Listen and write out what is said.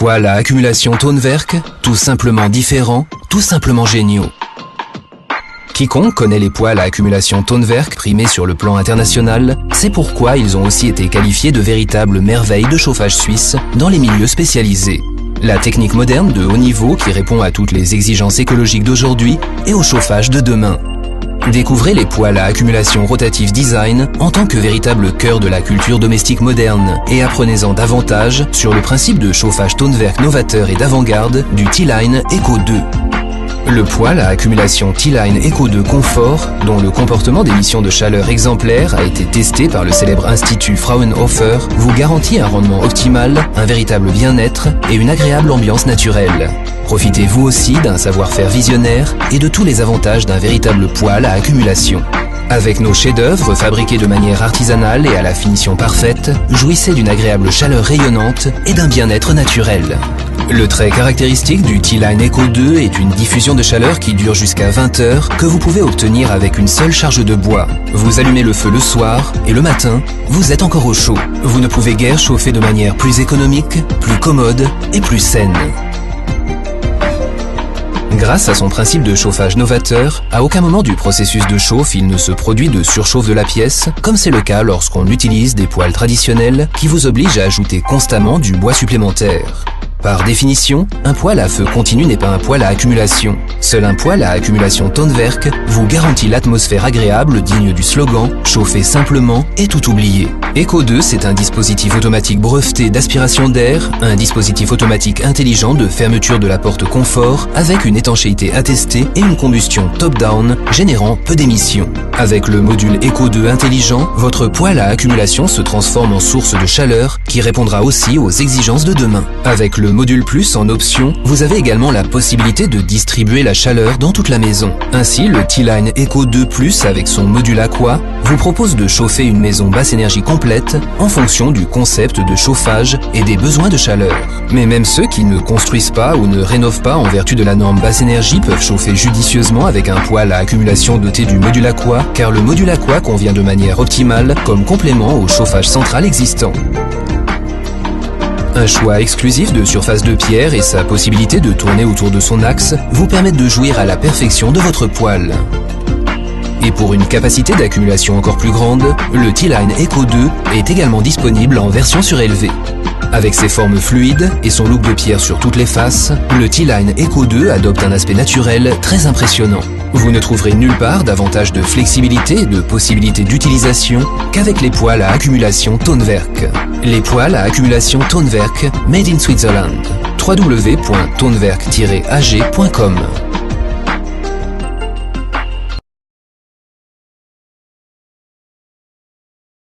poêles à accumulation Tonwerk, tout simplement différents, tout simplement géniaux. Quiconque connaît les poêles à accumulation Tonwerk primés sur le plan international, c'est pourquoi ils ont aussi été qualifiés de véritables merveilles de chauffage suisse dans les milieux spécialisés. La technique moderne de haut niveau qui répond à toutes les exigences écologiques d'aujourd'hui et au chauffage de demain. Découvrez les poêles à accumulation Rotative Design en tant que véritable cœur de la culture domestique moderne et apprenez-en davantage sur le principe de chauffage Tonwerk novateur et d'avant-garde du T-Line Eco 2. Le poêle à accumulation T-Line Eco 2 Confort, dont le comportement d'émission de chaleur exemplaire a été testé par le célèbre institut Fraunhofer, vous garantit un rendement optimal, un véritable bien-être et une agréable ambiance naturelle. Profitez vous aussi d'un savoir-faire visionnaire et de tous les avantages d'un véritable poêle à accumulation. Avec nos chefs-d'œuvre fabriqués de manière artisanale et à la finition parfaite, jouissez d'une agréable chaleur rayonnante et d'un bien-être naturel. Le trait caractéristique du T-Line Eco 2 est une diffusion de chaleur qui dure jusqu'à 20 heures que vous pouvez obtenir avec une seule charge de bois. Vous allumez le feu le soir et le matin, vous êtes encore au chaud. Vous ne pouvez guère chauffer de manière plus économique, plus commode et plus saine. Grâce à son principe de chauffage novateur, à aucun moment du processus de chauffe il ne se produit de surchauffe de la pièce, comme c'est le cas lorsqu'on utilise des poêles traditionnels qui vous obligent à ajouter constamment du bois supplémentaire. Par définition, un poêle à feu continu n'est pas un poêle à accumulation. Seul un poêle à accumulation Tonwerk vous garantit l'atmosphère agréable digne du slogan « Chauffer simplement et tout oublier ». Eco 2, c'est un dispositif automatique breveté d'aspiration d'air, un dispositif automatique intelligent de fermeture de la porte confort avec une étanchéité attestée et une combustion top-down générant peu d'émissions. Avec le module Eco 2 intelligent, votre poêle à accumulation se transforme en source de chaleur qui répondra aussi aux exigences de demain. Avec le module Plus en option, vous avez également la possibilité de distribuer la chaleur dans toute la maison. Ainsi, le T-Line Eco 2 Plus avec son module Aqua vous propose de chauffer une maison basse énergie complète en fonction du concept de chauffage et des besoins de chaleur. Mais même ceux qui ne construisent pas ou ne rénovent pas en vertu de la norme basse énergie peuvent chauffer judicieusement avec un poêle à accumulation doté du module Aqua, car le module Aqua convient de manière optimale comme complément au chauffage central existant. Un choix exclusif de surface de pierre et sa possibilité de tourner autour de son axe vous permettent de jouir à la perfection de votre poêle. Et pour une capacité d'accumulation encore plus grande, le T-Line Eco 2 est également disponible en version surélevée. Avec ses formes fluides et son look de pierre sur toutes les faces, le T-Line Eco 2 adopte un aspect naturel très impressionnant. Vous ne trouverez nulle part davantage de flexibilité et de possibilités d'utilisation qu'avec les poêles à accumulation Tonwerk. Les poêles à accumulation Tonwerk, made in Switzerland. www.tonwerk-ag.com